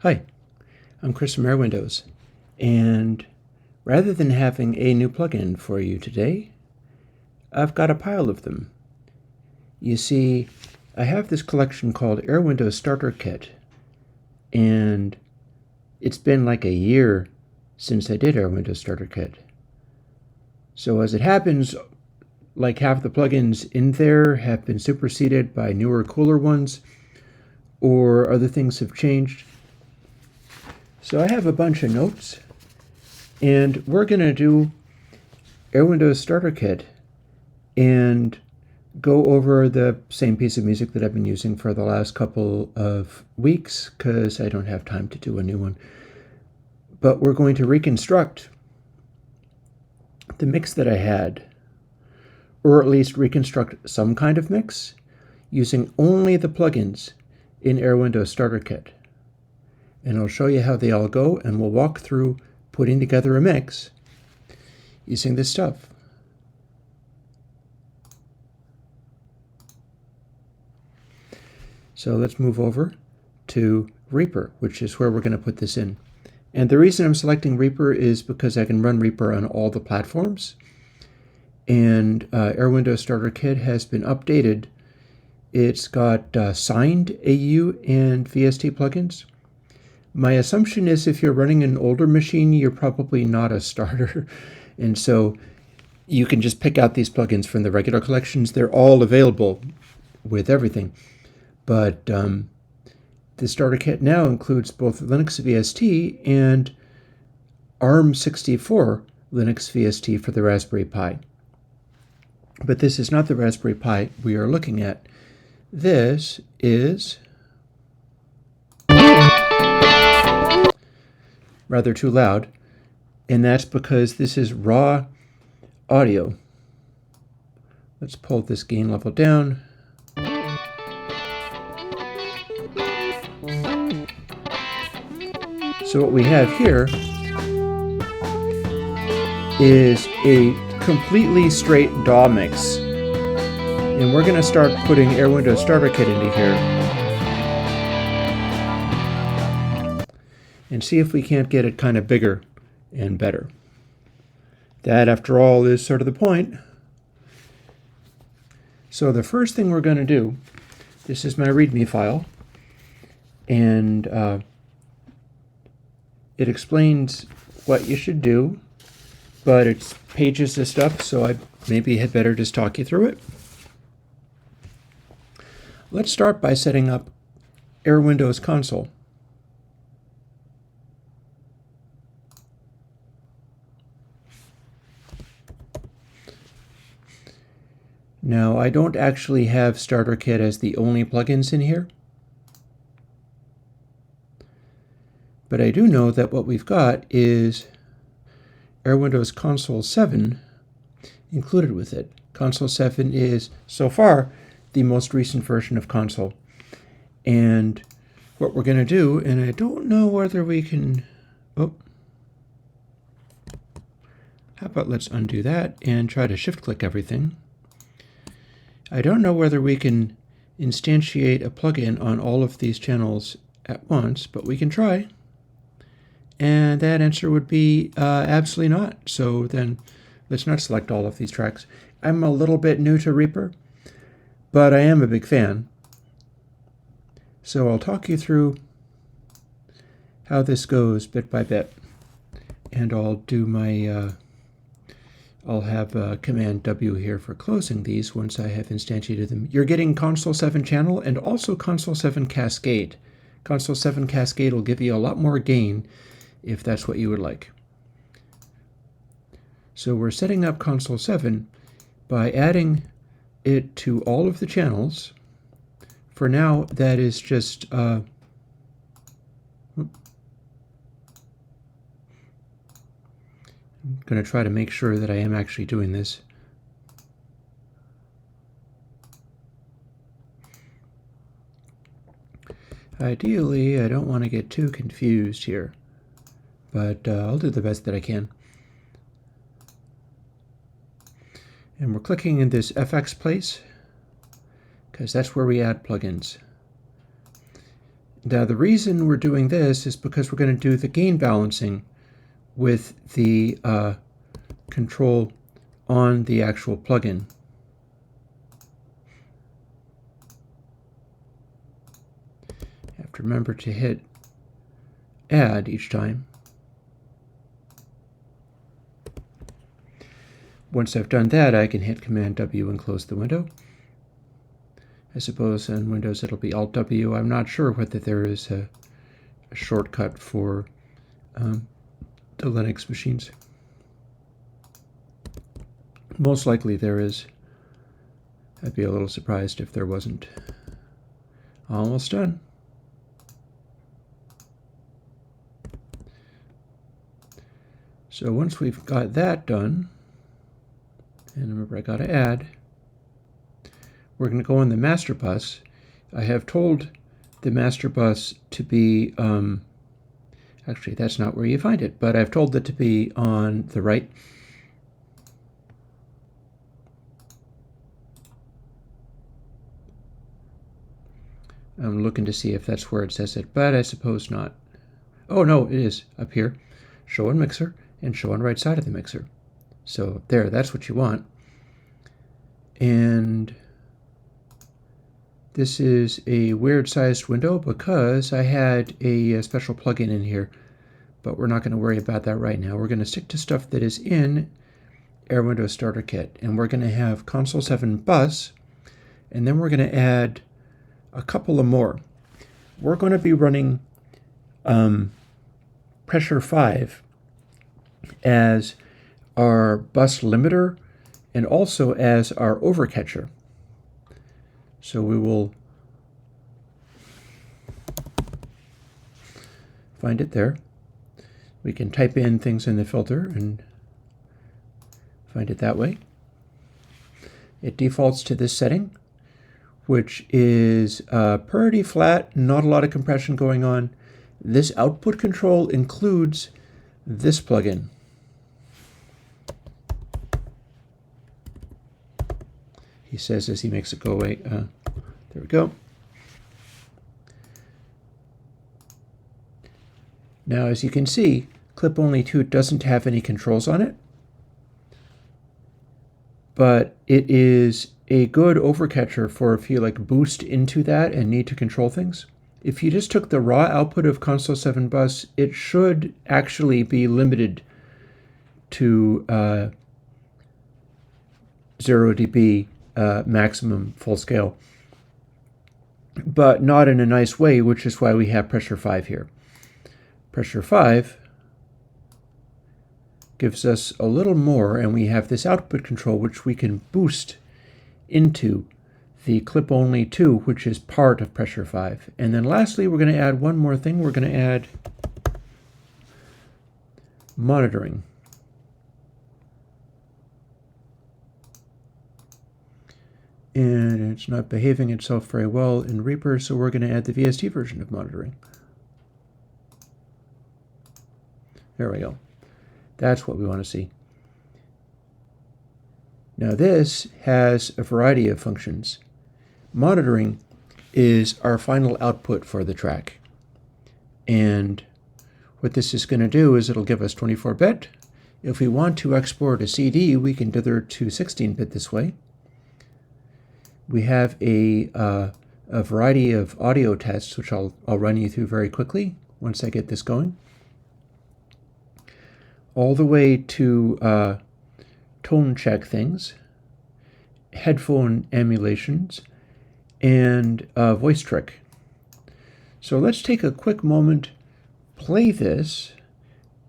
Hi, I'm Chris from Airwindows, and rather than having a new plugin for you today, I've got a pile of them. You see, I have this collection called Airwindows Starter Kit, and it's been like a year since I did Airwindows Starter Kit. So as it happens, like half the plugins in there have been superseded by newer, cooler ones, or other things have changed. So I have a bunch of notes, and we're going to do Airwindows Starter Kit and go over the same piece of music that I've been using for the last couple of weeks because I don't have time to do a new one. But we're going to reconstruct the mix that I had, or at least reconstruct some kind of mix using only the plugins in Airwindows Starter Kit. And I'll show you how they all go, and we'll walk through putting together a mix using this stuff. So let's move over to Reaper, which is where we're going to put this in. And the reason I'm selecting Reaper is because I can run Reaper on all the platforms. And Airwindows Starter Kit has been updated. It's got signed AU and VST plugins. My assumption is if you're running an older machine, you're probably not a starter. And so you can just pick out these plugins from the regular collections. They're all available with everything. But the Starter Kit now includes both Linux VST and ARM64 Linux VST for the Raspberry Pi. But this is not the Raspberry Pi we are looking at. This is rather too loud, and that's because this is raw audio. Let's pull this gain level down. So what we have here is a completely straight DAW mix, and we're going to start putting Airwindows Starter Kit into here and see if we can't get it kind of bigger and better. That, after all, is sort of the point. So the first thing we're going to do, this is my README file, and it explains what you should do, but it's pages of stuff, so I maybe had better just talk you through it. Let's start by setting up Airwindows console. Now, I don't actually have Starter Kit as the only plugins in here, but I do know that what we've got is Airwindows Console 7 included with it. Console 7 is, so far, the most recent version of Console. And what we're going to do, and I don't know whether we can, how about let's undo that and try to shift-click everything. I don't know whether we can instantiate a plugin on all of these channels at once, but we can try. And that answer would be absolutely not. So then let's not select all of these tracks. I'm a little bit new to Reaper, but I am a big fan. So I'll talk you through how this goes bit by bit. And I'll do my I'll have Command W here for closing these once I have instantiated them. You're getting Console 7 channel and also Console 7 Cascade. Console 7 Cascade will give you a lot more gain if that's what you would like. So we're setting up Console 7 by adding it to all of the channels. For now, that is just I'm going to try to make sure that I am actually doing this. Ideally, I don't want to get too confused here, but I'll do the best that I can. And we're clicking in this FX place because that's where we add plugins. Now the reason we're doing this is because we're going to do the gain balancing with the control on the actual plugin. You have to remember to hit add each time. Once I've done that, I can hit Command W and close the window. I suppose in Windows it'll be Alt W. I'm not sure whether there is a shortcut for the Linux machines. Most likely there is. I'd be a little surprised if there wasn't. Almost done. So once we've got that done, and remember I got to add, we're going to go on the master bus. I have told the master bus to be, actually that's not where you find it, but I've told it to be on the right. I'm looking to see if that's where it says it, but I suppose not. Oh no, it is up here. Show on mixer and show on right side of the mixer. So there, that's what you want. And this is a weird sized window because I had a special plugin in here, but we're not going to worry about that right now. We're going to stick to stuff that is in Airwindows Starter Kit, and we're going to have Console 7 bus, and then we're going to add a couple of more. We're going to be running Pressure 5 as our bus limiter and also as our overcatcher. So we will find it there. We can type in things in the filter and find it that way. It defaults to this setting, which is pretty flat, not a lot of compression going on. This output control includes this plugin. He says as he makes it go away. There we go. Now, as you can see, Clip Only 2 doesn't have any controls on it, but it is a good overcatcher for if you like boost into that and need to control things. If you just took the raw output of Console 7 bus, it should actually be limited to 0 dB maximum full scale, but not in a nice way, which is why we have Pressure 5 here. Pressure 5 gives us a little more, and we have this output control which we can boost into the Clip Only 2, which is part of Pressure 5. And then lastly, we're going to add one more thing. We're going to add monitoring. And it's not behaving itself very well in Reaper, so we're going to add the VST version of monitoring. There we go. That's what we want to see. Now this has a variety of functions. Monitoring is our final output for the track. And what this is going to do is it'll give us 24-bit. If we want to export a CD, we can dither to 16-bit this way. We have a variety of audio tests, which I'll run you through very quickly once I get this going. All the way to tone check things, headphone emulations, and voice trick. So let's take a quick moment, play this,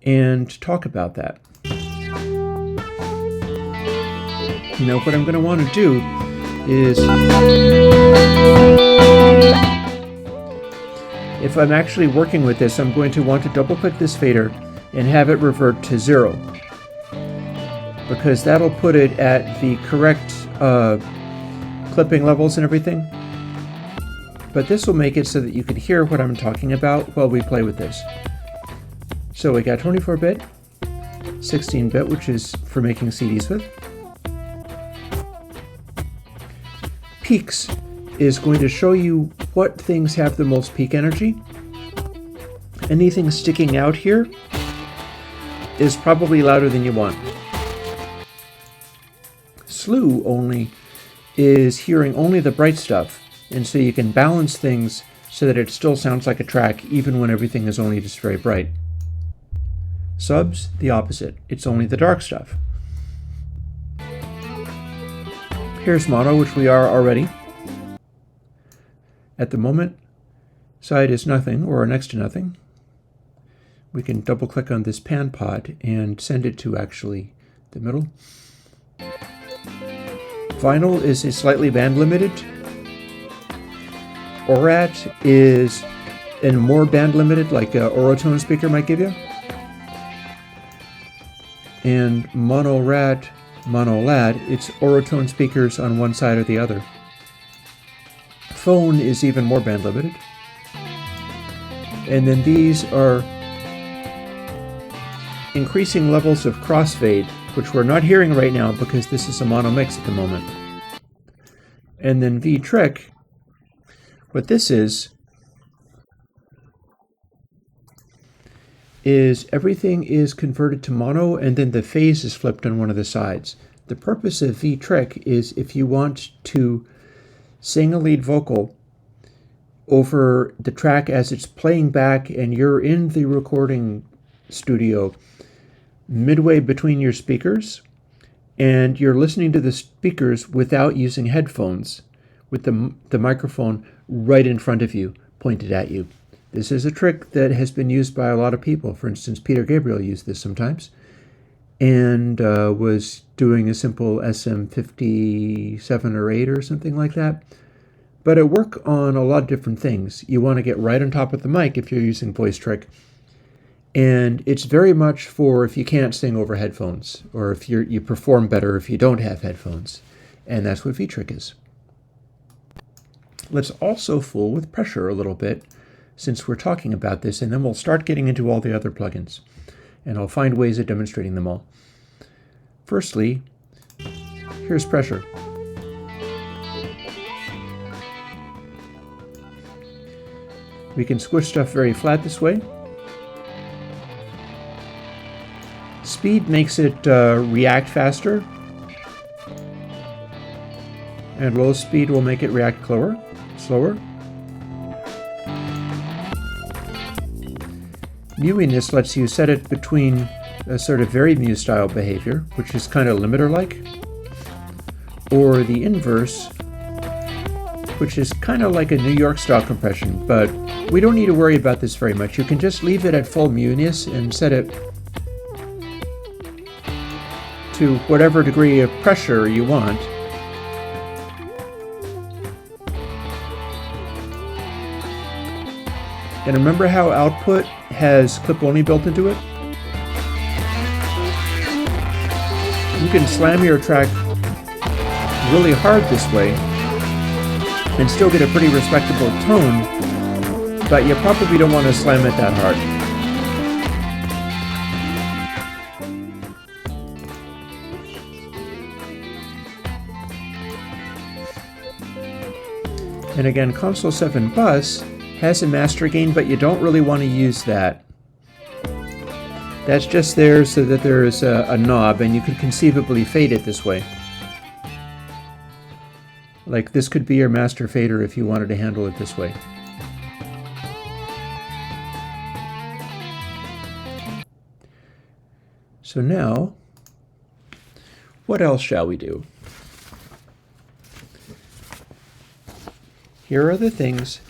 and talk about that. Now what I'm going to want to do is, if I'm actually working with this, I'm going to want to double click this fader and have it revert to 0, because that'll put it at the correct clipping levels and everything. But this will make it so that you can hear what I'm talking about while we play with this. So we got 24-bit, 16-bit, which is for making CDs with. Peaks is going to show you what things have the most peak energy. Anything sticking out here is probably louder than you want. Slew only is hearing only the bright stuff, and so you can balance things so that it still sounds like a track even when everything is only just very bright. Subs, the opposite. It's only the dark stuff. Here's mono, which we are already. At the moment, side is nothing, or next to nothing. We can double click on this pan pod and send it to actually the middle. Vinyl is slightly band limited. Orat is more band limited, like an Orotone speaker might give you. And mono-lad, it's Orotone speakers on one side or the other. Phone is even more band limited. And then these are increasing levels of crossfade, which we're not hearing right now because this is a mono mix at the moment. And then V-Trick, what this is everything is converted to mono and then the phase is flipped on one of the sides. The purpose of V-Trick is if you want to sing a lead vocal over the track as it's playing back and you're in the recording studio midway between your speakers and you're listening to the speakers without using headphones with the microphone right in front of you, pointed at you. This is a trick that has been used by a lot of people. For instance, Peter Gabriel used this sometimes and was doing a simple SM57 or 8 or something like that. But it works on a lot of different things. You want to get right on top of the mic if you're using voice trick. And it's very much for if you can't sing over headphones, or if you perform better if you don't have headphones. And that's what V-Trick is. Let's also fool with pressure a little bit, since we're talking about this, and then we'll start getting into all the other plugins. And I'll find ways of demonstrating them all. Firstly, here's pressure. We can squish stuff very flat this way. Speed makes it react faster, and low speed will make it react slower. Mewiness lets you set it between a sort of very mew style behavior, which is kind of limiter-like, or the inverse, which is kind of like a New York style compression, but we don't need to worry about this very much. You can just leave it at full mewiness and set it to whatever degree of pressure you want. And remember how output has clip-only built into it? You can slam your track really hard this way and still get a pretty respectable tone, but you probably don't want to slam it that hard. And again, Console 7 Bus has a master gain, but you don't really want to use that. That's just there so that there is a knob, and you could conceivably fade it this way. Like this could be your master fader if you wanted to handle it this way. So now, what else shall we do? Here are the things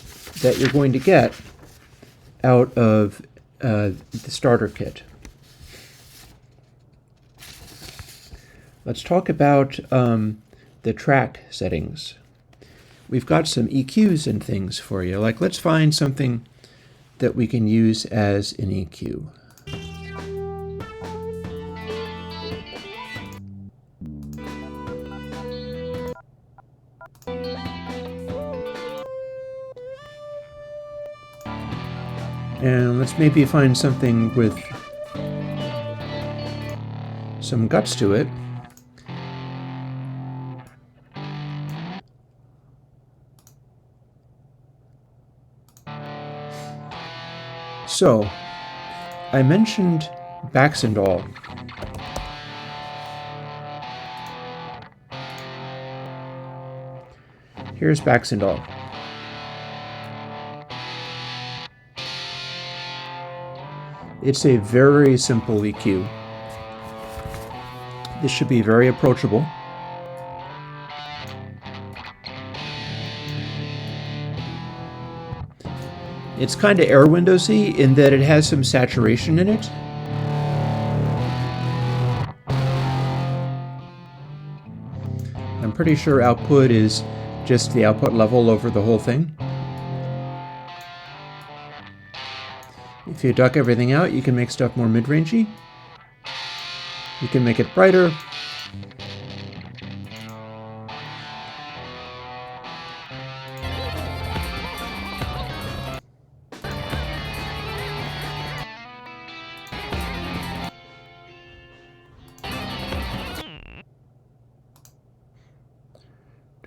that you're going to get out of the starter kit. Let's talk about the track settings. We've got some EQs and things for you. Like, let's find something that we can use as an EQ. And let's maybe find something with some guts to it. So, I mentioned Baxandall. Here's Baxandall. It's a very simple EQ. This should be very approachable. It's kind of Airwindowsy in that it has some saturation in it. I'm pretty sure output is just the output level over the whole thing. If you duck everything out, you can make stuff more mid-rangey. You can make it brighter.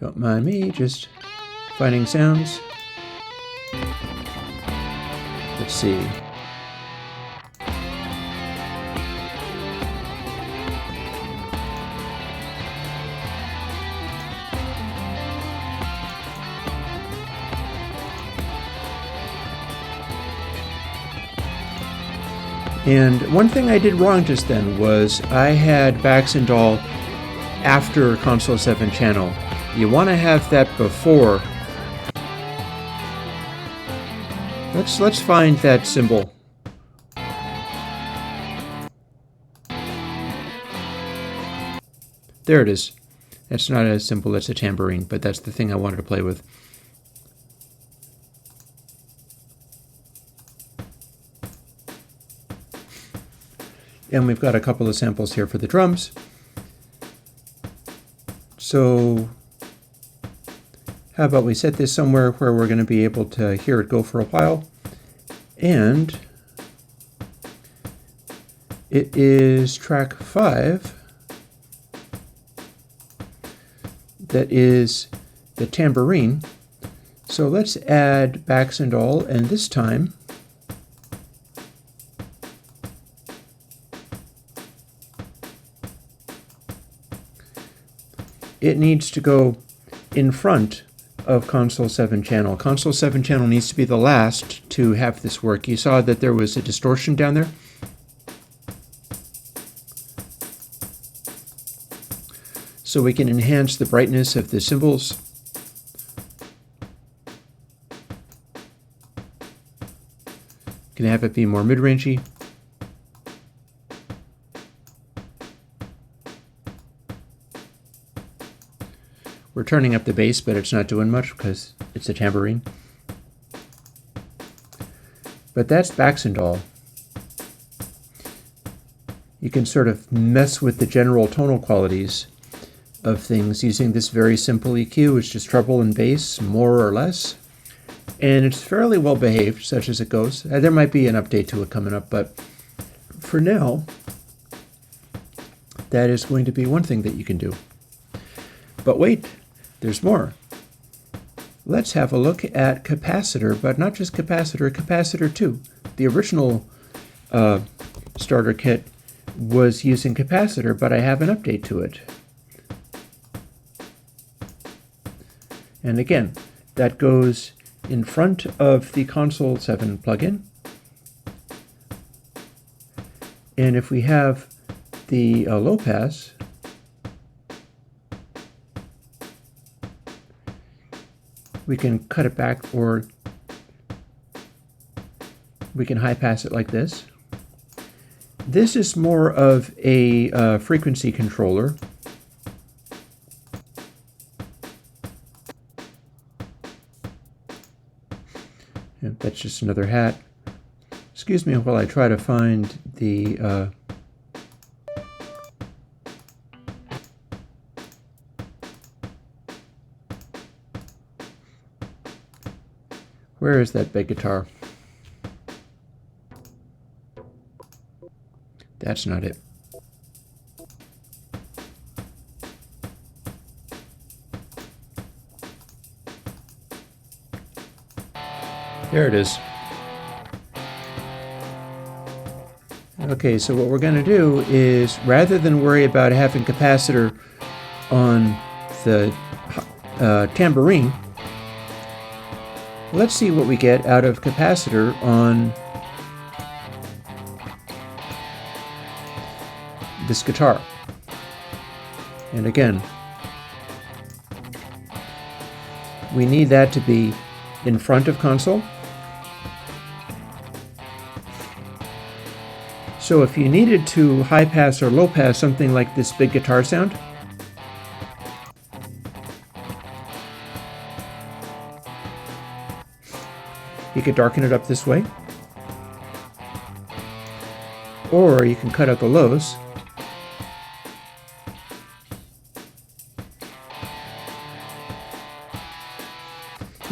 Don't mind me, just finding sounds. Let's see. And one thing I did wrong just then was I had Baxandall after Console 7 channel. You want to have that before. Let's find that symbol. There it is. That's not a symbol, that's a tambourine, but that's the thing I wanted to play with. And we've got a couple of samples here for the drums. So how about we set this somewhere where we're going to be able to hear it go for a while. And it is track 5. That is the tambourine. So let's add Baxandall, and this time it needs to go in front of Console 7 channel. Console 7 channel needs to be the last to have this work. You saw that there was a distortion down there. So we can enhance the brightness of the cymbals. Can have it be more mid-rangey. We're turning up the bass, but it's not doing much because it's a tambourine. But that's Baxandall. You can sort of mess with the general tonal qualities of things using this very simple EQ. It's just treble and bass, more or less. And it's fairly well behaved, such as it goes. There might be an update to it coming up, but for now, that is going to be one thing that you can do. But wait, there's more. Let's have a look at Capacitor, but not just Capacitor, Capacitor 2. The original starter kit was using Capacitor, but I have an update to it. And again, that goes in front of the Console 7 plugin. And if we have the low pass, we can cut it back, or we can high pass it like this. This is more of a frequency controller. Yeah, that's just another hat. Excuse me while I try to find the where is that big guitar? That's not it. There it is. Okay, so what we're going to do is, rather than worry about having capacitor on the tambourine, let's see what we get out of capacitor on this guitar. And again, we need that to be in front of console. So if you needed to high pass or low pass something like this big guitar sound, you could darken it up this way, or you can cut out the lows.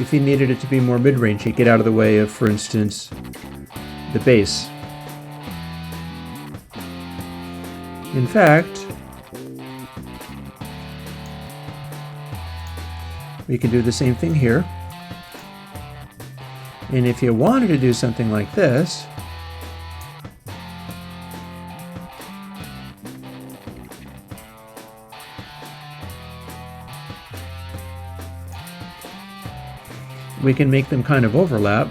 If you needed it to be more mid-range, you get out of the way of, for instance, the bass. In fact, we can do the same thing here. And if you wanted to do something like this, we can make them kind of overlap.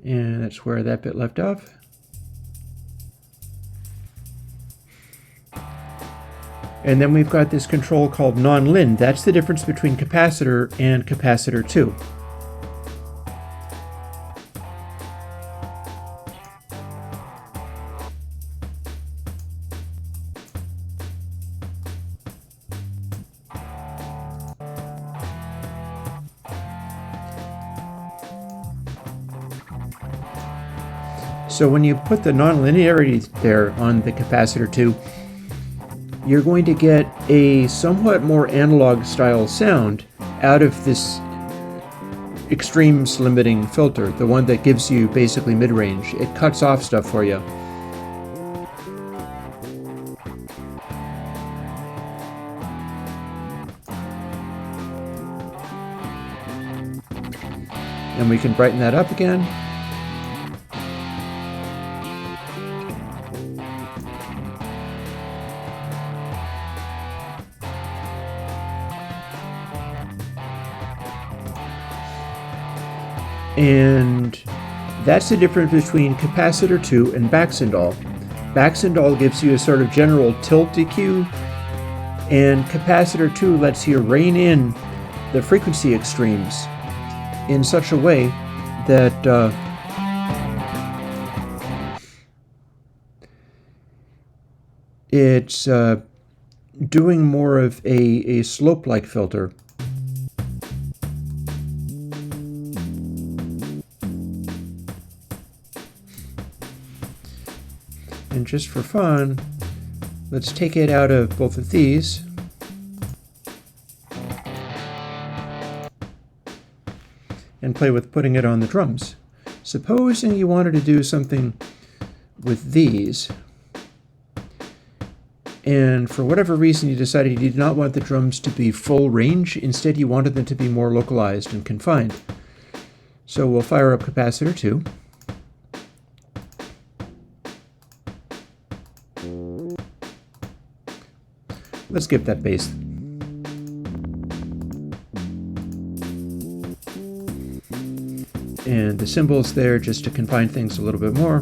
And that's where that bit left off. And then we've got this control called non-lin. That's the difference between capacitor and capacitor 2. So when you put the non-linearity there on the capacitor 2, you're going to get a somewhat more analog style sound out of this extremes limiting filter, the one that gives you basically mid-range. It cuts off stuff for you. And we can brighten that up again. And that's the difference between capacitor 2 and Baxandall. Baxandall gives you a sort of general tilt EQ, and capacitor 2 lets you rein in the frequency extremes in such a way that it's doing more of a slope-like filter. And just for fun, let's take it out of both of these. And play with putting it on the drums. Supposing you wanted to do something with these, and for whatever reason you decided you did not want the drums to be full range, instead you wanted them to be more localized and confined. So we'll fire up capacitor 2. Let's skip that bass. And the cymbals there just to confine things a little bit more.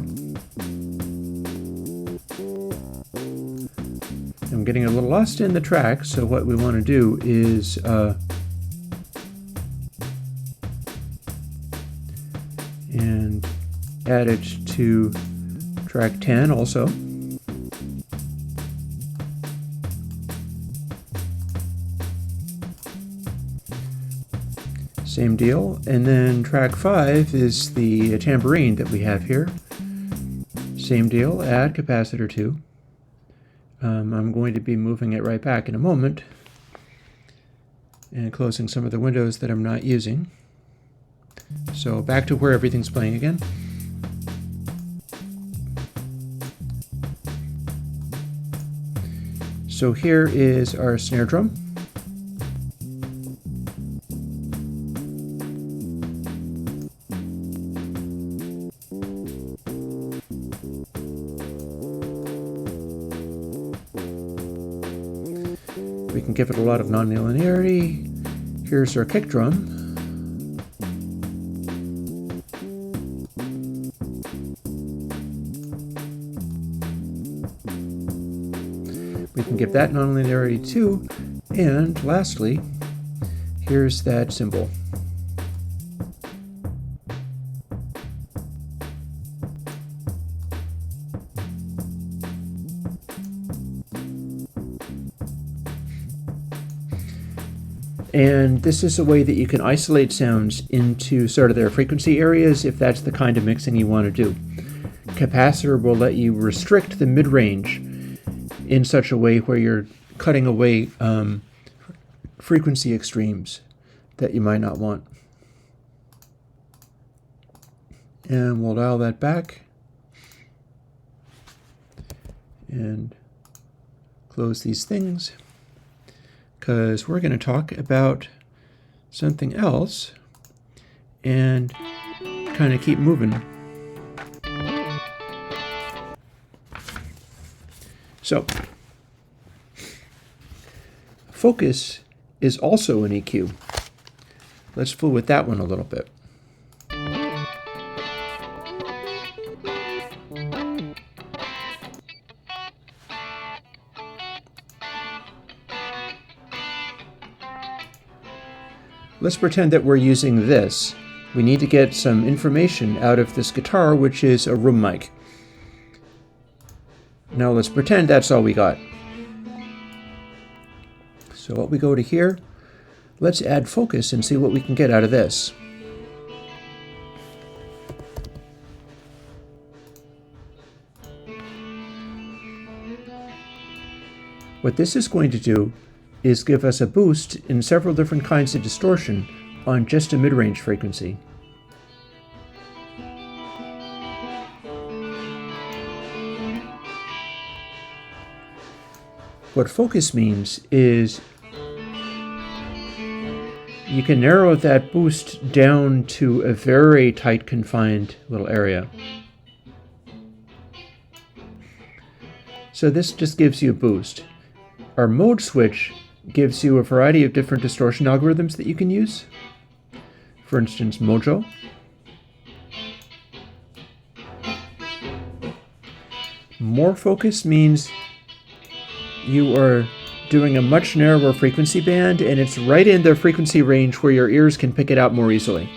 I'm getting a little lost in the track, so what we want to do is and add it to track 10 also. Same deal, and then track 5 is the tambourine that we have here. Same deal, add capacitor 2. I'm going to be moving it right back in a moment and closing some of the windows that I'm not using. So back to where everything's playing again. So here is our snare drum. we can give it a lot of nonlinearity. Here's our kick drum. We can give that nonlinearity too. And lastly, here's that cymbal. And this is a way that you can isolate sounds into sort of their frequency areas if that's the kind of mixing you want to do. Capacitor will let you restrict the mid-range in such a way where you're cutting away frequency extremes that you might not want. And we'll dial that back and close these things, because we're going to talk about something else and kind of keep moving. So, focus is also an EQ. Let's fool with that one a little bit. Let's pretend that we're using this. We need to get some information out of this guitar, which is a room mic. Now let's pretend that's all we got. So what we go to here, let's add focus and see what we can get out of this. What this is going to do is give us a boost in several different kinds of distortion on just a mid-range frequency. What focus means is you can narrow that boost down to a very tight, confined little area. So this just gives you a boost. Our mode switch gives you a variety of different distortion algorithms that you can use. For instance, Mojo. More focus means you are doing a much narrower frequency band, and it's right in the frequency range where your ears can pick it out more easily.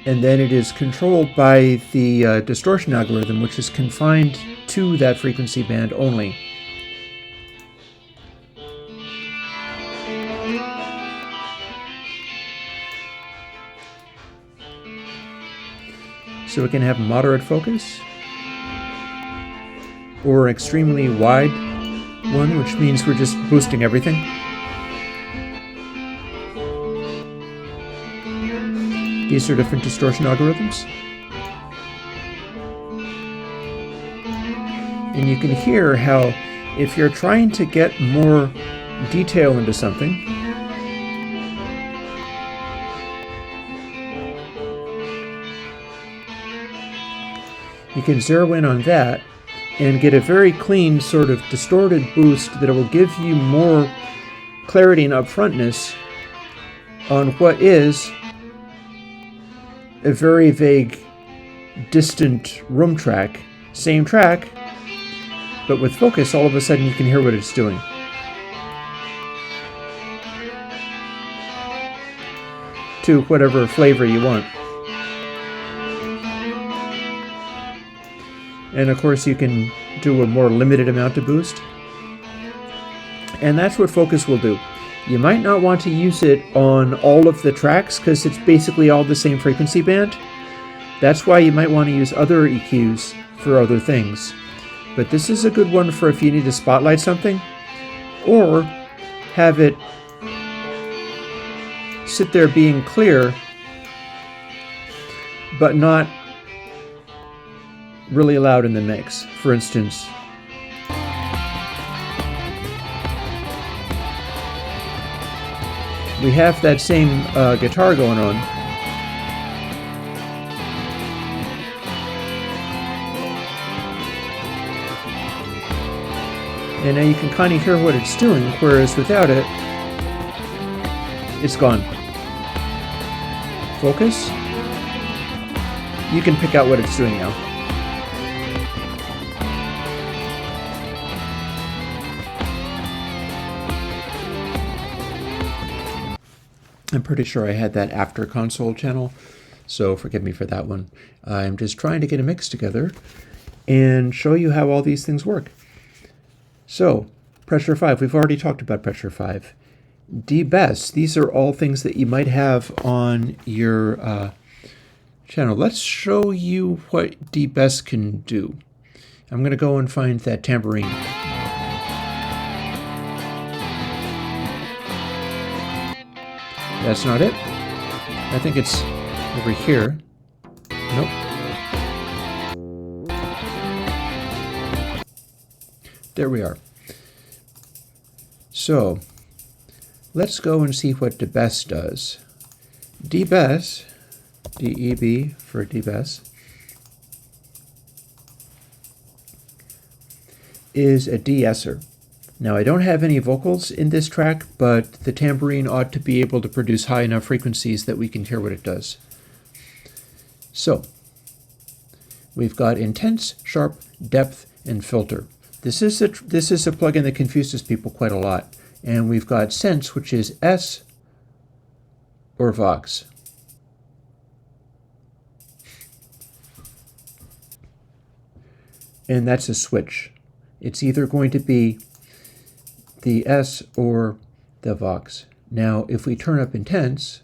And then it is controlled by the distortion algorithm, which is confined to that frequency band only. So we can have moderate focus, or an extremely wide one, which means we're just boosting everything. These are different distortion algorithms. And you can hear how if you're trying to get more detail into something, you can zero in on that and get a very clean sort of distorted boost that will give you more clarity and upfrontness on what is a very vague, distant room track. Same track, but with focus, all of a sudden you can hear what it's doing. To whatever flavor you want. And of course you can do a more limited amount of boost. And that's what focus will do. You might not want to use it on all of the tracks because it's basically all the same frequency band. That's why you might want to use other EQs for other things. But this is a good one for if you need to spotlight something, or have it sit there being clear, but not really loud in the mix. For instance, we have that same guitar going on. And now you can kind of hear what it's doing, whereas without it, it's gone. Focus. You can pick out what it's doing now. I'm pretty sure I had that after console channel, so forgive me for that one. I'm just trying to get a mix together and show you how all these things work. So, Pressure 5, we've already talked about Pressure 5. DeBess, these are all things that you might have on your channel. Let's show you what DeBess can do. I'm going to go and find that tambourine. That's not it. I think it's over here. Nope. There we are. So, let's go and see what DeBess does. DeBess, D-E-B for DeBess, is a de-esser. Now, I don't have any vocals in this track, but the tambourine ought to be able to produce high enough frequencies that we can hear what it does. So, we've got intense, sharp, depth, and filter. This is a plugin that confuses people quite a lot. And we've got sense, which is S or Vox. And that's a switch. It's either going to be the S or the Vox. Now, if we turn up intense,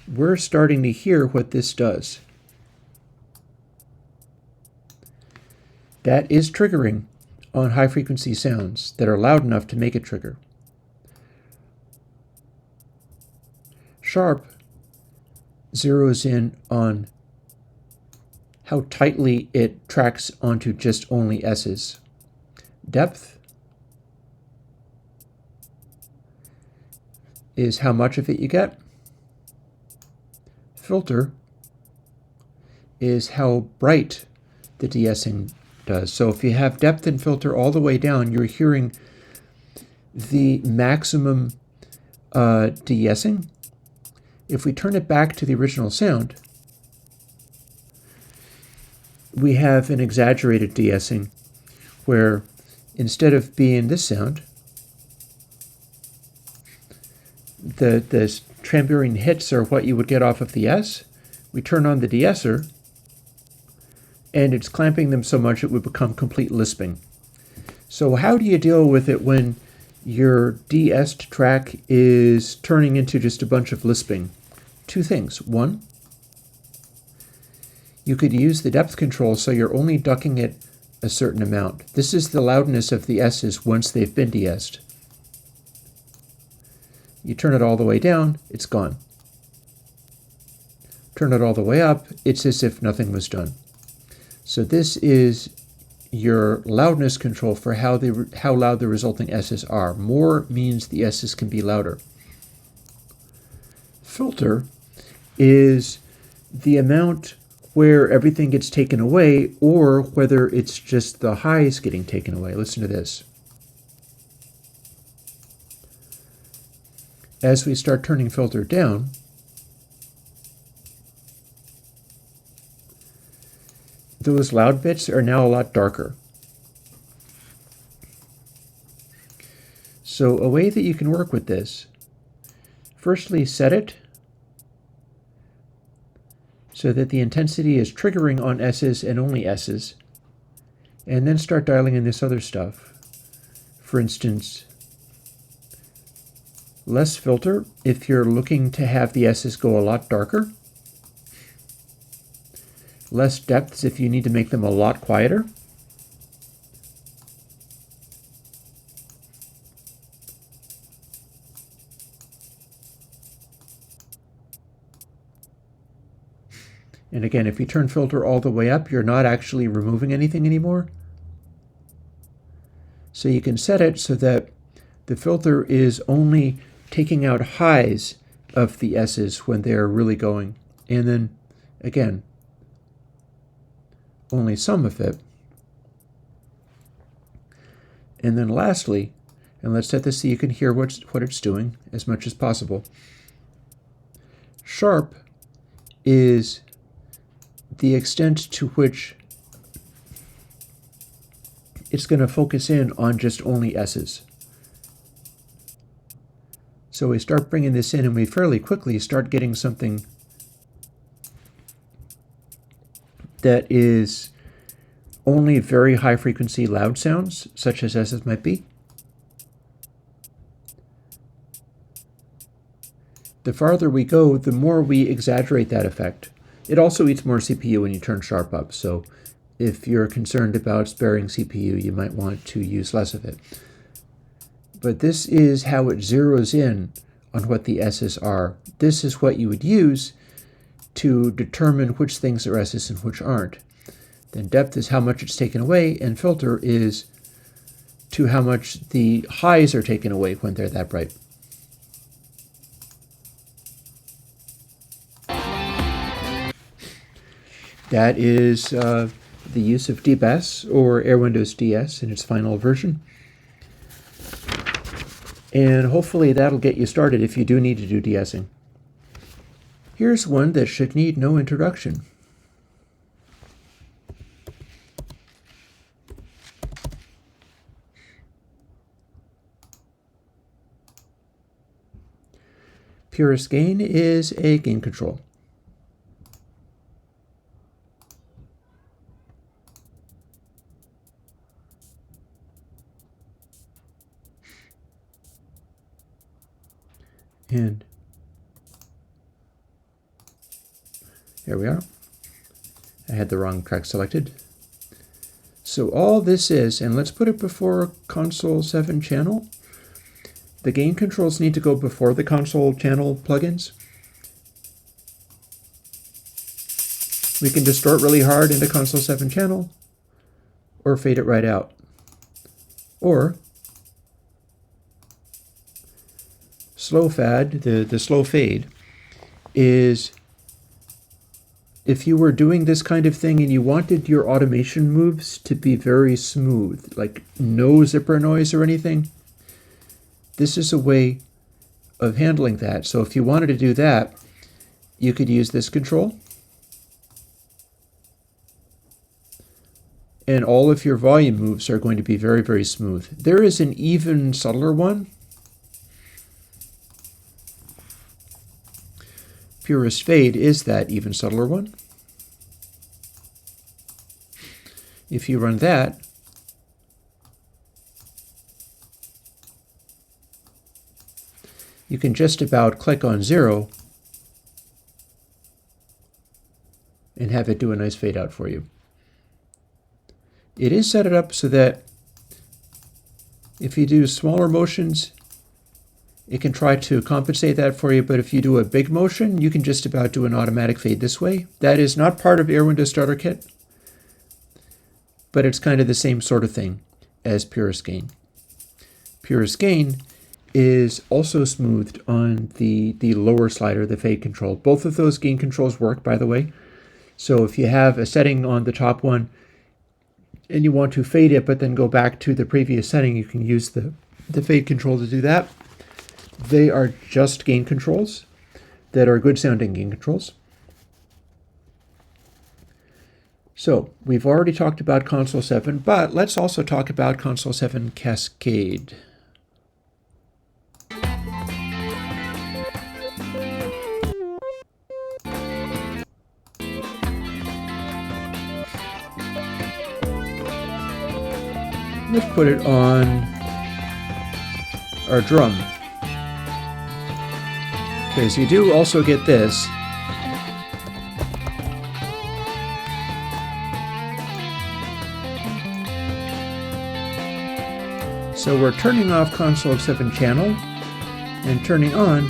we're starting to hear what this does. That is triggering on high-frequency sounds that are loud enough to make it trigger. Sharp zeroes in on how tightly it tracks onto just only S's. Depth is how much of it you get. Filter is how bright the de-essing does. So if you have depth and filter all the way down, you're hearing the maximum de-essing. If we turn it back to the original sound, we have an exaggerated de-essing where instead of being this sound, the tambourine hits are what you would get off of the S. We turn on the de-esser, and it's clamping them so much it would become complete lisping. So how do you deal with it when your de-essed track is turning into just a bunch of lisping? Two things. One, you could use the depth control so you're only ducking it a certain amount. This is the loudness of the S's once they've been de-essed. You turn it all the way down, it's gone. Turn it all the way up, it's as if nothing was done. So this is your loudness control for how loud the resulting S's are. More means the S's can be louder. Filter is the amount where everything gets taken away, or whether it's just the highs getting taken away. Listen to this. As we start turning filter down, those loud bits are now a lot darker. So a way that you can work with this, firstly set it so that the intensity is triggering on S's and only S's, and then start dialing in this other stuff. For instance, less filter if you're looking to have the S's go a lot darker. Less depths if you need to make them a lot quieter. And again, if you turn filter all the way up, you're not actually removing anything anymore. So you can set it so that the filter is only taking out highs of the S's when they're really going. And then, again, only some of it And then lastly, and let's set this so you can hear what it's doing as much as possible. Sharp is the extent to which it's going to focus in on just only S's. So we start bringing this in and we fairly quickly start getting something that is only very high frequency loud sounds, such as S's might be. The farther we go, the more we exaggerate that effect. It also eats more CPU when you turn sharp up, so if you're concerned about sparing CPU, you might want to use less of it. But this is how it zeroes in on what the S's are. This is what you would use to determine which things are S's and which aren't. Then depth is how much it's taken away, and filter is to how much the highs are taken away when they're that bright. That is the use of DeBess, or Airwindows DS in its final version. And hopefully that'll get you started if you do need to do de-essing. Here's one that should need no introduction. PurestGain is a gain control. And here we are. I had the wrong track selected. So all this is, and let's put it before console 7 channel. The gain controls need to go before the console channel plugins. We can distort really hard into console 7 channel, or fade it right out. Or slow fade, the slow fade, is if you were doing this kind of thing and you wanted your automation moves to be very smooth, like no zipper noise or anything, this is a way of handling that. So if you wanted to do that, you could use this control. And all of your volume moves are going to be very, very smooth. There is an even subtler one. Purest Fade is that even subtler one. If you run that, you can just about click on 0 and have it do a nice fade out for you. It is set up so that if you do smaller motions, it can try to compensate that for you, but if you do a big motion, you can just about do an automatic fade this way. That is not part of Airwindows Starter Kit, but it's kind of the same sort of thing as PurestGain. PurestGain is also smoothed on the lower slider, the fade control. Both of those gain controls work, by the way. So if you have a setting on the top one and you want to fade it, but then go back to the previous setting, you can use the fade control to do that. They are just gain controls that are good sounding gain controls. So we've already talked about console 7, but let's also talk about console 7 Cascade. Let's put it on our drum. Because you do also get this. So we're turning off console 7 channel and turning on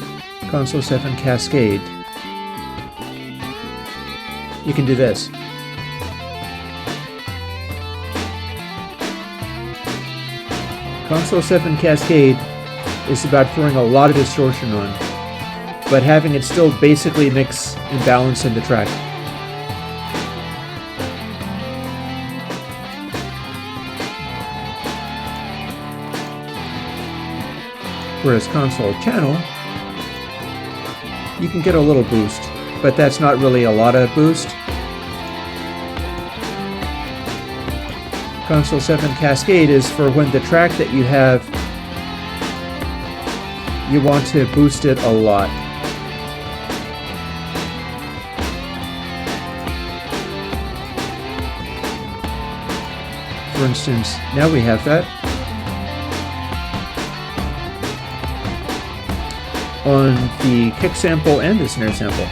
console 7 Cascade. You can do this. Console 7 Cascade is about throwing a lot of distortion on, but having it still basically mix and balance in the track. Whereas console channel, you can get a little boost, but that's not really a lot of boost. Console 7 Cascade is for when the track that you have, you want to boost it a lot. For instance, now we have that. On the kick sample and the snare sample.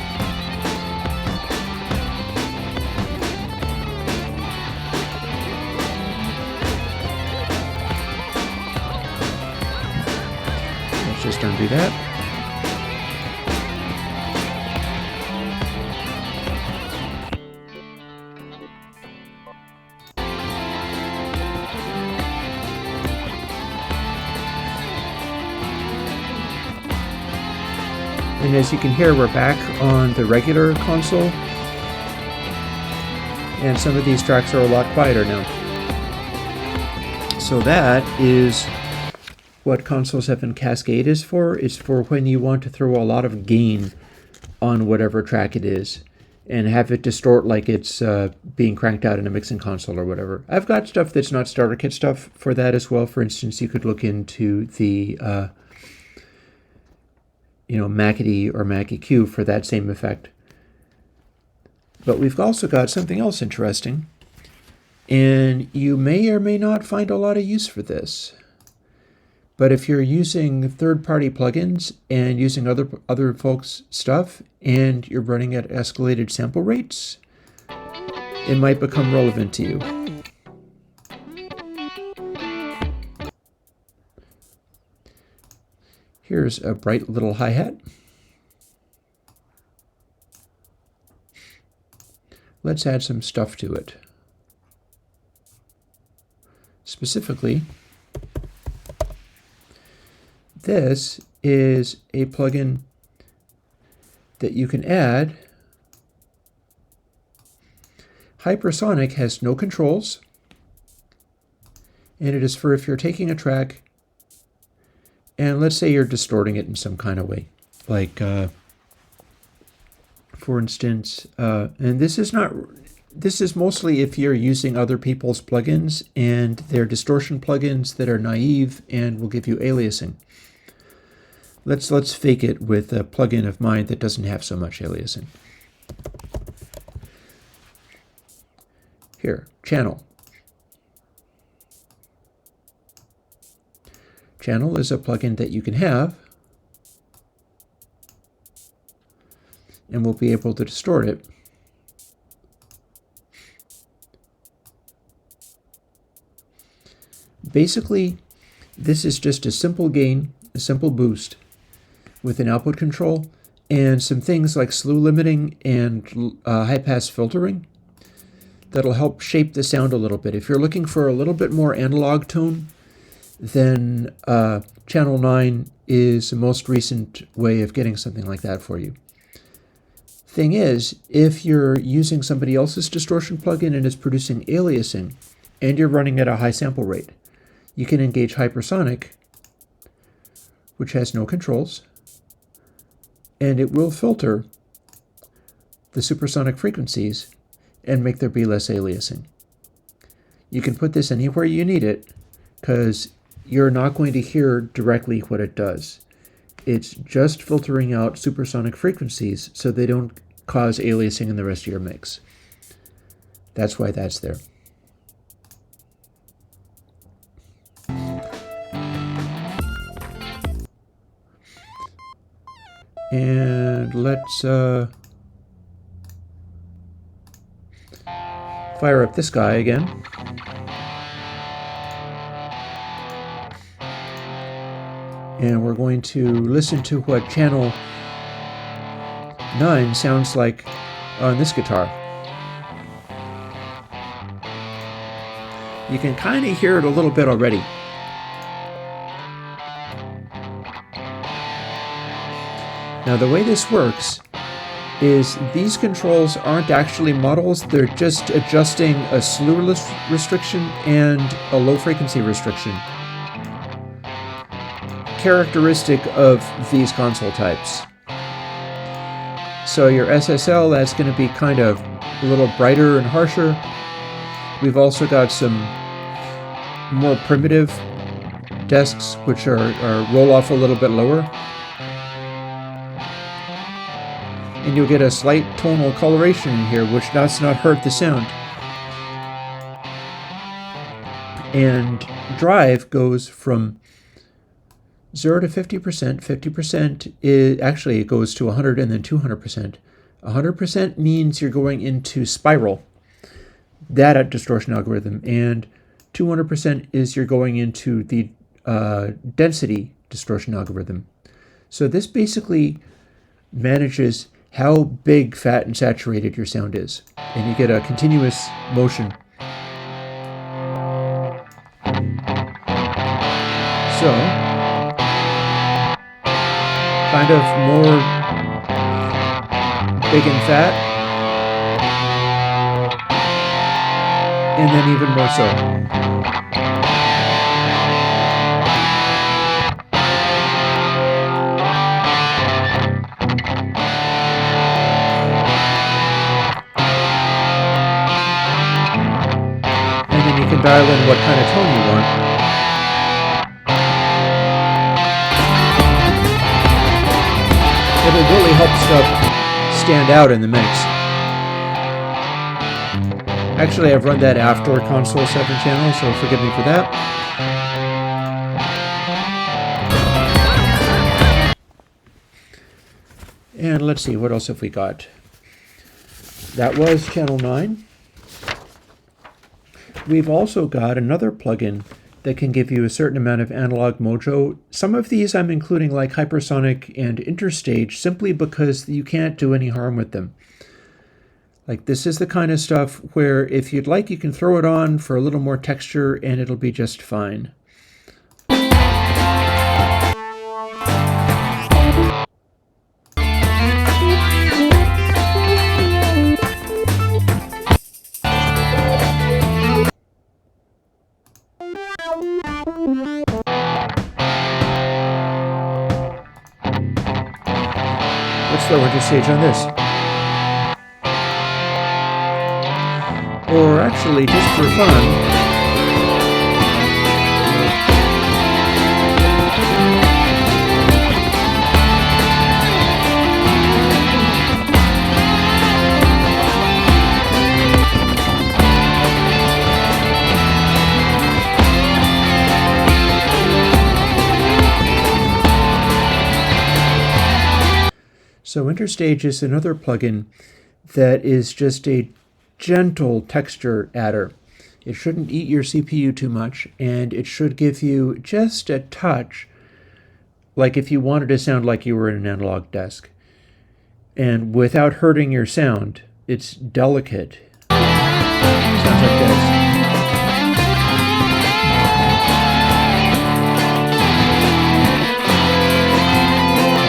Let's just undo that. And as you can hear, we're back on the regular console, and some of these tracks are a lot quieter now. So that is what Console 7 Cascade is for. It's for when you want to throw a lot of gain on whatever track it is and have it distort like it's being cranked out in a mixing console or whatever. I've got stuff that's not starter kit stuff for that as well. For instance, you could look into the Mac AU or Mac AQ for that same effect. But we've also got something else interesting, and you may or may not find a lot of use for this. But if you're using third-party plugins and using other folks' stuff, and you're running at escalated sample rates, it might become relevant to you. Here's a bright little hi-hat. Let's add some stuff to it. Specifically, this is a plugin that you can add. Hypersonic has no controls, and it is for if you're taking a track and let's say you're distorting it in some kind of way, like, for instance, and this is mostly if you're using other people's plugins and they're distortion plugins that are naive and will give you aliasing. Let's fake it with a plugin of mine that doesn't have so much aliasing. Here, channel. Channel is a plugin that you can have, and we'll be able to distort it. Basically, this is just a simple gain, a simple boost with an output control and some things like slew limiting and high-pass filtering that'll help shape the sound a little bit. If you're looking for a little bit more analog tone, then Channel 9 is the most recent way of getting something like that for you. Thing is, if you're using somebody else's distortion plugin and it's producing aliasing, and you're running at a high sample rate, you can engage Hypersonic, which has no controls, and it will filter the supersonic frequencies and make there be less aliasing. You can put this anywhere you need it, because you're not going to hear directly what it does. It's just filtering out supersonic frequencies so they don't cause aliasing in the rest of your mix. That's why that's there. And let's fire up this guy again. And we're going to listen to what channel 9 sounds like on this guitar. You can kind of hear it a little bit already. Now the way this works is these controls aren't actually models, they're just adjusting a slew restriction and a low frequency restriction. characteristic of these console types. So your SSL, that's going to be kind of a little brighter and harsher. We've also got some more primitive desks, which are roll off a little bit lower. And you'll get a slight tonal coloration in here, which does not hurt the sound. And drive goes from 0 to 50%. 50% is actually, it goes to 100 and then 200%. 100% means you're going into spiral, that distortion algorithm, and 200% is you're going into the density distortion algorithm. So this basically manages how big, fat, and saturated your sound is, and you get a continuous motion. So, kind of more big and fat, and then even more so. And then you can dial in what kind of tone you want. It'll really help stuff stand out in the mix. Actually, I've run that after console 7 channel, so forgive me for that. And let's see, what else have we got? That was channel 9. We've also got another plugin that can give you a certain amount of analog mojo. Some of these I'm including like Hypersonic and Interstage simply because you can't do any harm with them. Like, this is the kind of stuff where if you'd like, you can throw it on for a little more texture and it'll be just fine. Let's throw Interstage on this. Or actually, just for fun, so Interstage is another plugin that is just a gentle texture adder. It shouldn't eat your CPU too much, and it should give you just a touch, like if you wanted to sound like you were in an analog desk. And without hurting your sound, it's delicate. Sounds like this.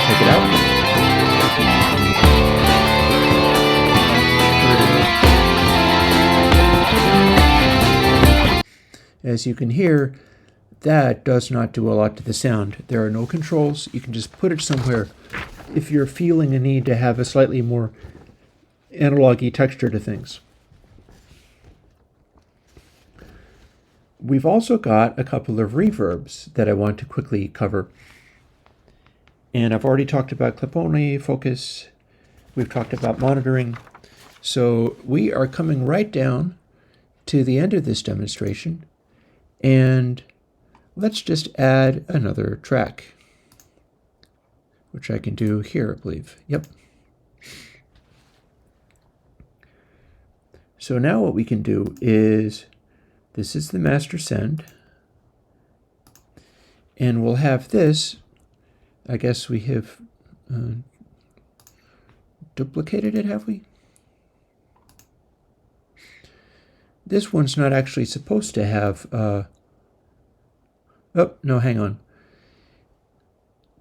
Take it out. As you can hear, that does not do a lot to the sound. There are no controls. You can just put it somewhere if you're feeling a need to have a slightly more analog-y texture to things. We've also got a couple of reverbs that I want to quickly cover. And I've already talked about clip-only, focus. We've talked about monitoring. So we are coming right down to the end of this demonstration. And let's just add another track, which I can do here, I believe. Yep. So now what we can do is, this is the master send, and we'll have this, I guess we have duplicated it, have we? This one's not actually supposed to have, oh, no, hang on.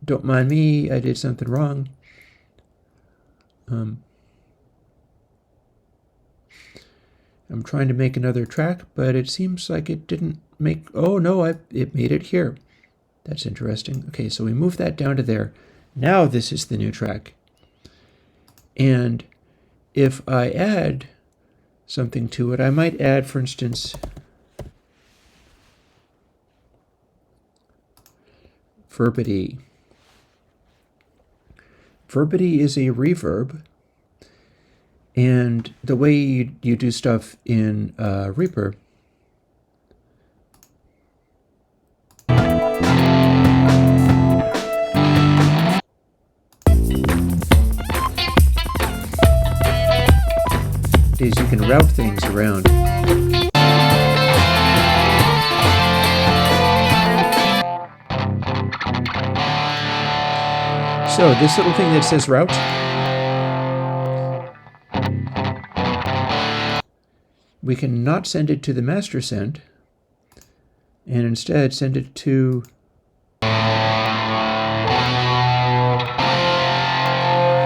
Don't mind me, I did something wrong. I'm trying to make another track, but it seems like it didn't make, oh no, it made it here. That's interesting. Okay, so we move that down to there. Now this is the new track. And if I add something to it, I might add, for instance, Verbity. Verbity is a reverb, and the way you do stuff in Reaper is you can route things around. So this little thing that says route, we can not send it to the master send, and instead send it to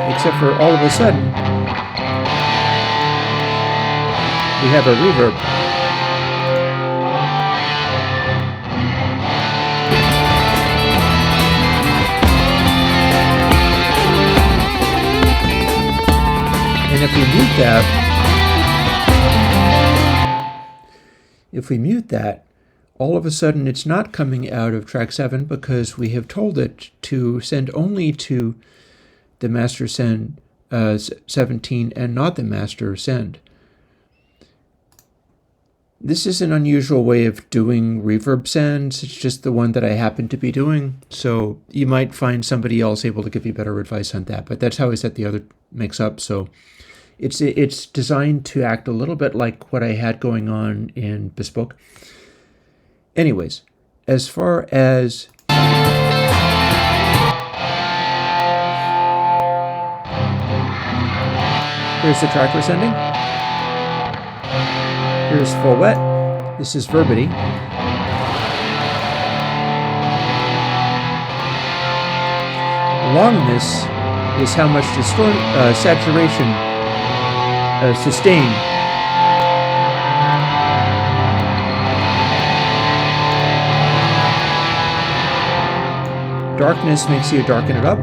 except for all of a sudden we have a reverb. And if we mute that, all of a sudden it's not coming out of track 7 because we have told it to send only to the master send 17 and not the master send. This is an unusual way of doing reverb sends. It's just the one that I happen to be doing. So you might find somebody else able to give you better advice on that. But that's how I set the other mix up. So it's designed to act a little bit like what I had going on in Bespoke. Anyways, as far as here's the track we're sending. Here's full wet. This is Verbity. Longness is how much saturation, sustain. Darkness makes you darken it up.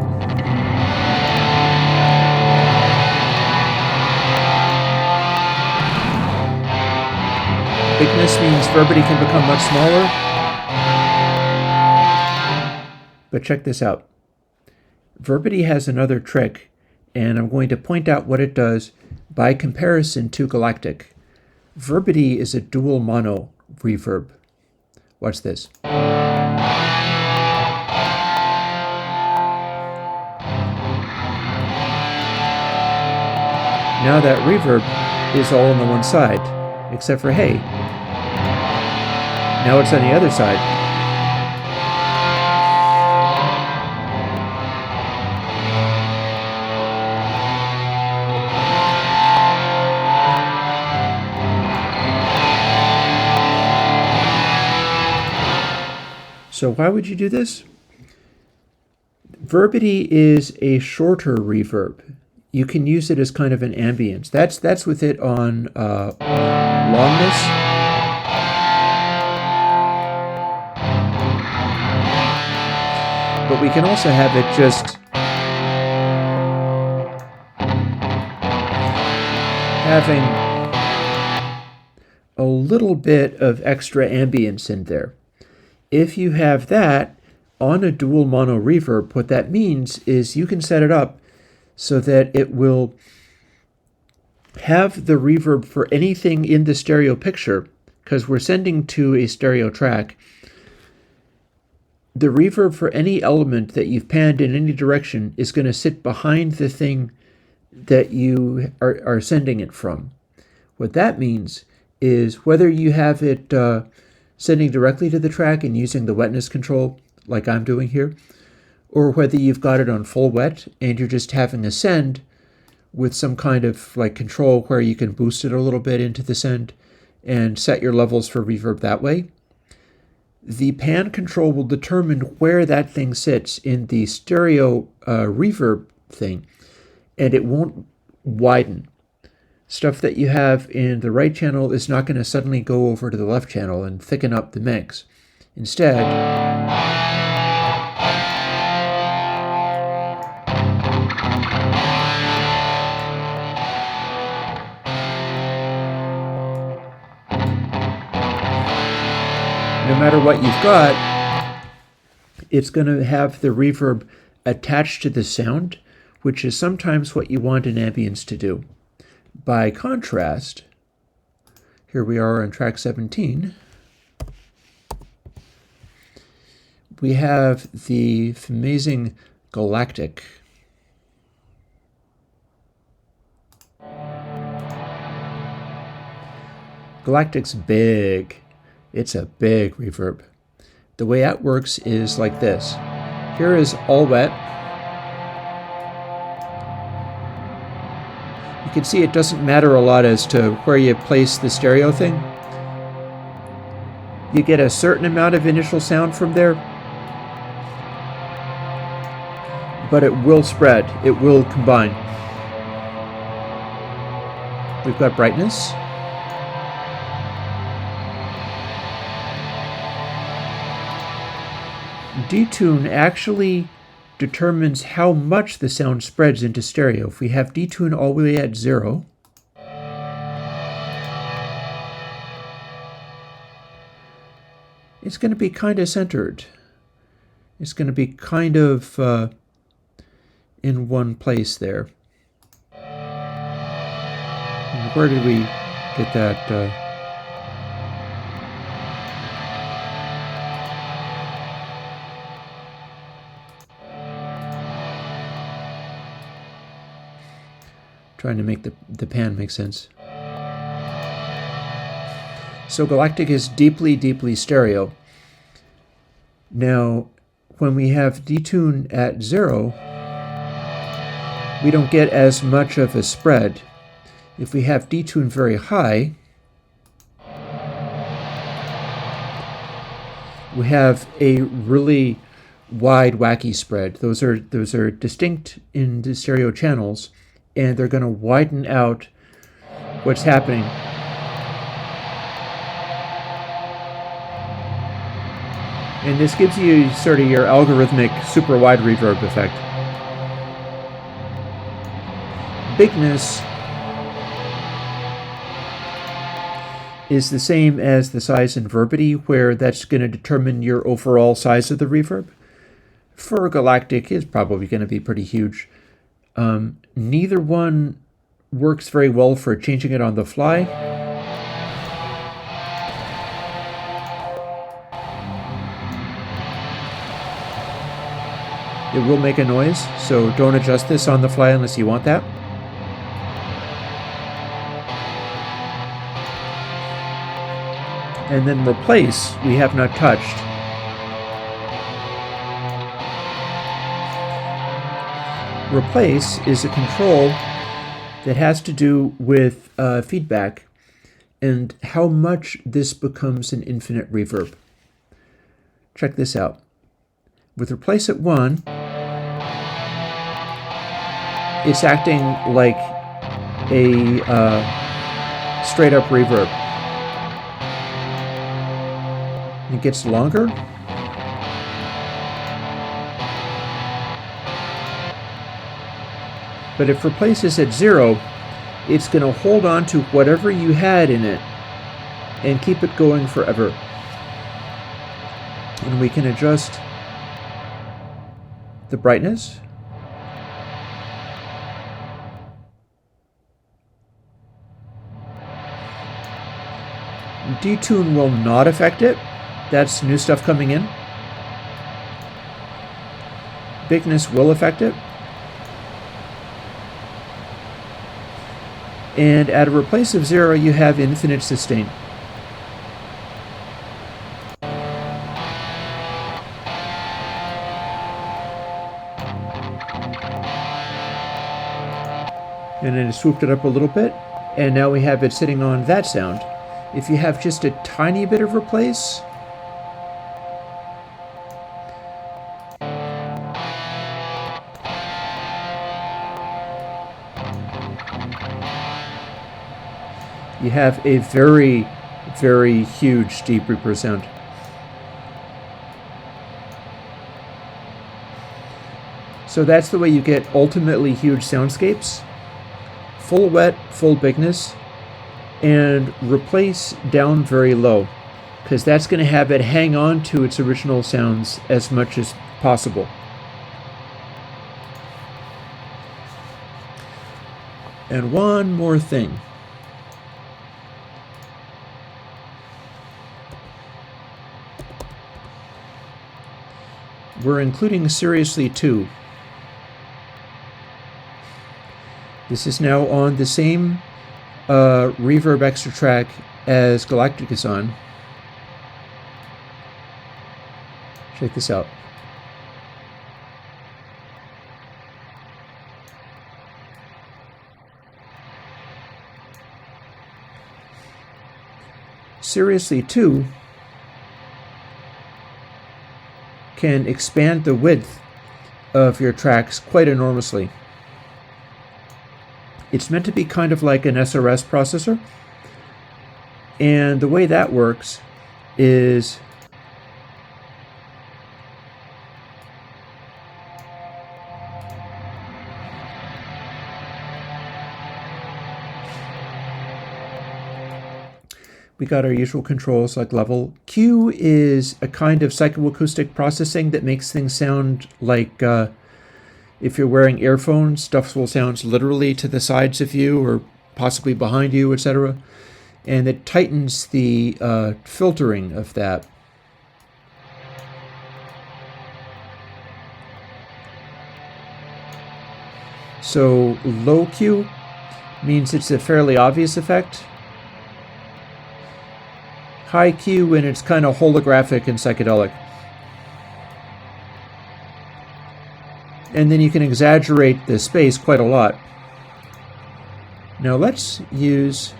Bigness means Verbity can become much smaller. But check this out. Verbity has another trick, and I'm going to point out what it does by comparison to Galactic. Verbity is a dual mono reverb. Watch this. Now that reverb is all on the one side, except for hey, now it's on the other side. So why would you do this? Verbity is a shorter reverb. You can use it as kind of an ambience. That's with it on longness. But we can also have it just having a little bit of extra ambience in there. If you have that on a dual mono reverb, what that means is you can set it up so that it will have the reverb for anything in the stereo picture, because we're sending to a stereo track. The reverb for any element that you've panned in any direction is going to sit behind the thing that you are sending it from. What that means is whether you have it sending directly to the track and using the wetness control like I'm doing here, or whether you've got it on full wet and you're just having a send with some kind of like control where you can boost it a little bit into the send and set your levels for reverb that way. The pan control will determine where that thing sits in the stereo reverb thing, and it won't widen. Stuff that you have in the right channel is not going to suddenly go over to the left channel and thicken up the mix. Instead, matter what you've got, it's going to have the reverb attached to the sound, which is sometimes what you want an ambience to do. By contrast, here we are on track 17. We have the amazing Galactic. Galactic's big. It's a big reverb. The way that works is like this. Here is all wet. You can see it doesn't matter a lot as to where you place the stereo thing. You get a certain amount of initial sound from there, but it will spread. It will combine. We've got brightness. Detune actually determines how much the sound spreads into stereo. If we have detune all the way at 0, it's going to be kind of centered. It's going to be kind of in one place there. And where did we get that? Trying to make the pan make sense. So Galactic is deeply, deeply stereo. Now, when we have detune at 0, we don't get as much of a spread. If we have detune very high, we have a really wide, wacky spread. Those are distinct in the stereo channels, and they're going to widen out what's happening. And this gives you sort of your algorithmic super wide reverb effect. Bigness is the same as the size in Verbity, where that's going to determine your overall size of the reverb. For Galactic, it's probably going to be pretty huge. Neither one works very well for changing it on the fly. It will make a noise, so don't adjust this on the fly unless you want that. And then replace, we have not touched. Replace is a control that has to do with feedback and how much this becomes an infinite reverb. Check this out. With replace at 1, it's acting like a straight up reverb. It gets longer. But if replace is at 0, it's going to hold on to whatever you had in it and keep it going forever. And we can adjust the brightness. Detune will not affect it. That's new stuff coming in. Bigness will affect it. And at a replace of 0, you have infinite sustain. And then it swooped it up a little bit, and now we have it sitting on that sound. If you have just a tiny bit of replace, you have a very, very huge deep reverb sound. So that's the way you get ultimately huge soundscapes. Full wet, full bigness, and replace down very low. because that's going to have it hang on to its original sounds as much as possible. And one more thing. We're including Seriously 2. This is now on the same Reverb extra track as Galactic is on. Check this out. Seriously 2 can expand the width of your tracks quite enormously. It's meant to be kind of like an SRS processor, and the way that works is we got our usual controls like level. Q is a kind of psychoacoustic processing that makes things sound like if you're wearing earphones, stuff will sound literally to the sides of you or possibly behind you, etc. And it tightens the filtering of that. So low Q means it's a fairly obvious effect. High Q, and it's kind of holographic and psychedelic. And then you can exaggerate the space quite a lot. Now let's use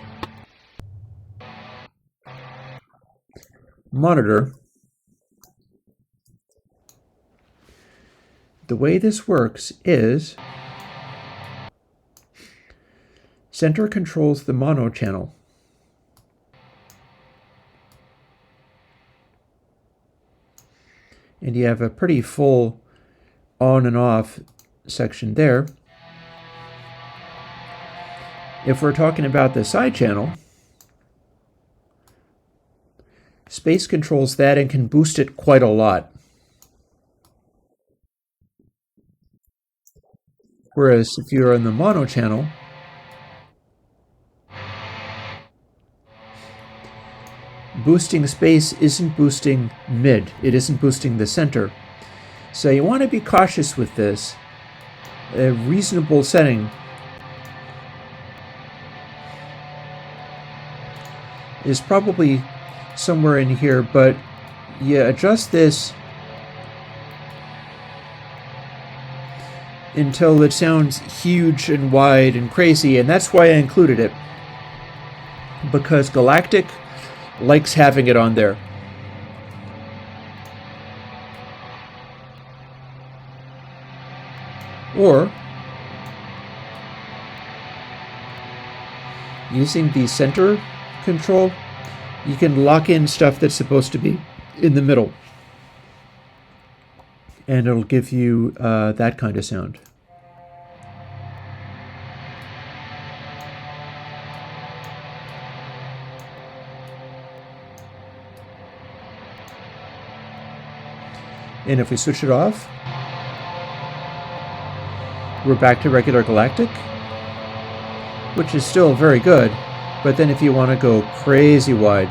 monitor. The way this works is center controls the mono channel. And you have a pretty full on and off section there. If we're talking about the side channel, space controls that and can boost it quite a lot. Whereas if you're on the mono channel, boosting space isn't boosting mid, it isn't boosting the center. So you want to be cautious with this. A reasonable setting is probably somewhere in here, but you adjust this until it sounds huge and wide and crazy, and that's why I included it, because Galactic likes having it on there. Or using the center control, you can lock in stuff that's supposed to be in the middle, and it'll give you that kind of sound. And if we switch it off, we're back to regular Galactic, which is still very good, but then if you want to go crazy wide,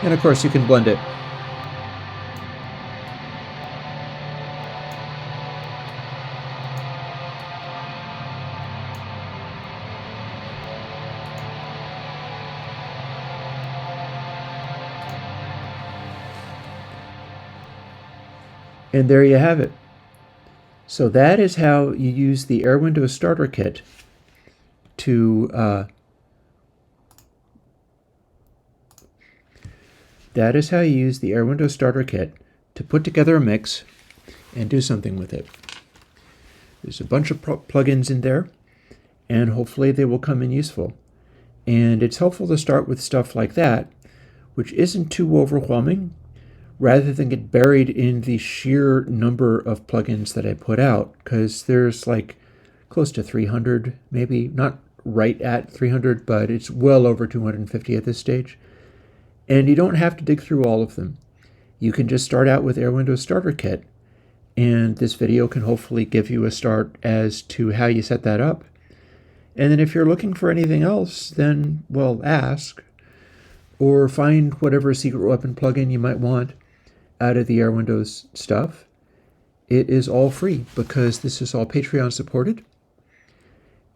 and of course you can blend it. And there you have it. So that is how you use the Airwindows Starter Kit to put together a mix and do something with it. There's a bunch of plugins in there, and hopefully they will come in useful. And it's helpful to start with stuff like that, which isn't too overwhelming, rather than get buried in the sheer number of plugins that I put out, because there's like close to 300, maybe not right at 300, but it's well over 250 at this stage. And you don't have to dig through all of them. You can just start out with Airwindows Starter Kit, and this video can hopefully give you a start as to how you set that up. And then if you're looking for anything else, then, well, ask, or find whatever secret weapon plugin you might want out of the Airwindows stuff. It is all free because this is all Patreon supported,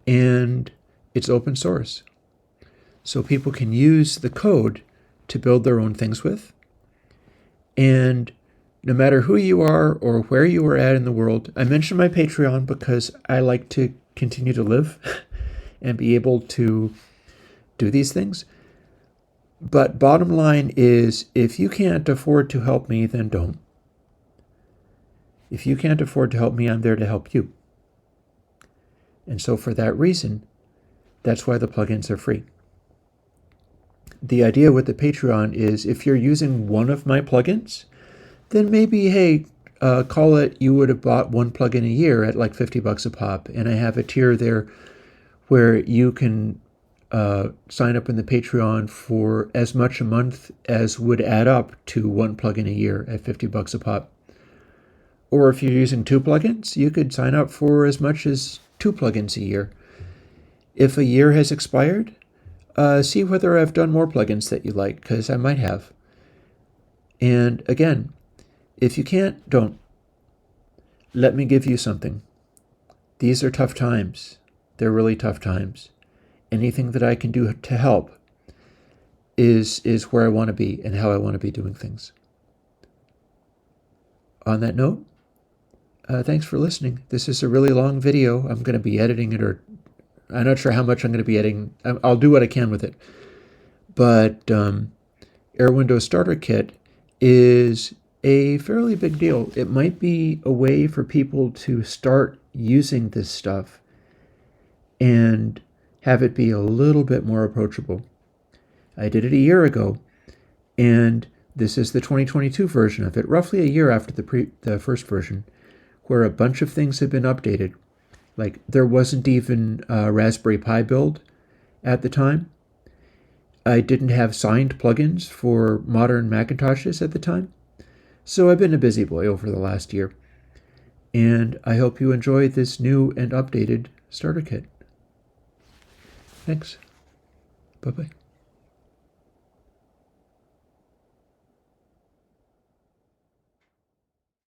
and it's open source. So people can use the code to build their own things with. And no matter who you are or where you are at in the world, I mention my Patreon because I like to continue to live and be able to do these things. But bottom line is, if you can't afford to help me, then don't. If you can't afford to help me, I'm there to help you. And so for that reason, that's why the plugins are free. The idea with the Patreon is if you're using one of my plugins, then maybe, hey, call it you would have bought one plugin a year at like $50 a pop. And I have a tier there where you can sign up in the Patreon for as much a month as would add up to one plugin a year at $50 a pop. Or if you're using two plugins, you could sign up for as much as 2 plugins a year. If a year has expired, see whether I've done more plugins that you like, because I might have. And again, if you can't, don't. Let me give you something. These are tough times. They're really tough times. Anything that I can do to help is where I want to be and how I want to be doing things. On that note, thanks for listening. This is a really long video. I'm going to be editing it, or I'm not sure how much I'm going to be editing. I'll do what I can with it. But Airwindows Starter Kit is a fairly big deal. It might be a way for people to start using this stuff and have it be a little bit more approachable. I did it a year ago, and this is the 2022 version of it, roughly a year after the first version, where a bunch of things have been updated. Like, there wasn't even a Raspberry Pi build at the time. I didn't have signed plugins for modern Macintoshes at the time. So I've been a busy boy over the last year. And I hope you enjoy this new and updated starter kit. Thanks. Bye-bye.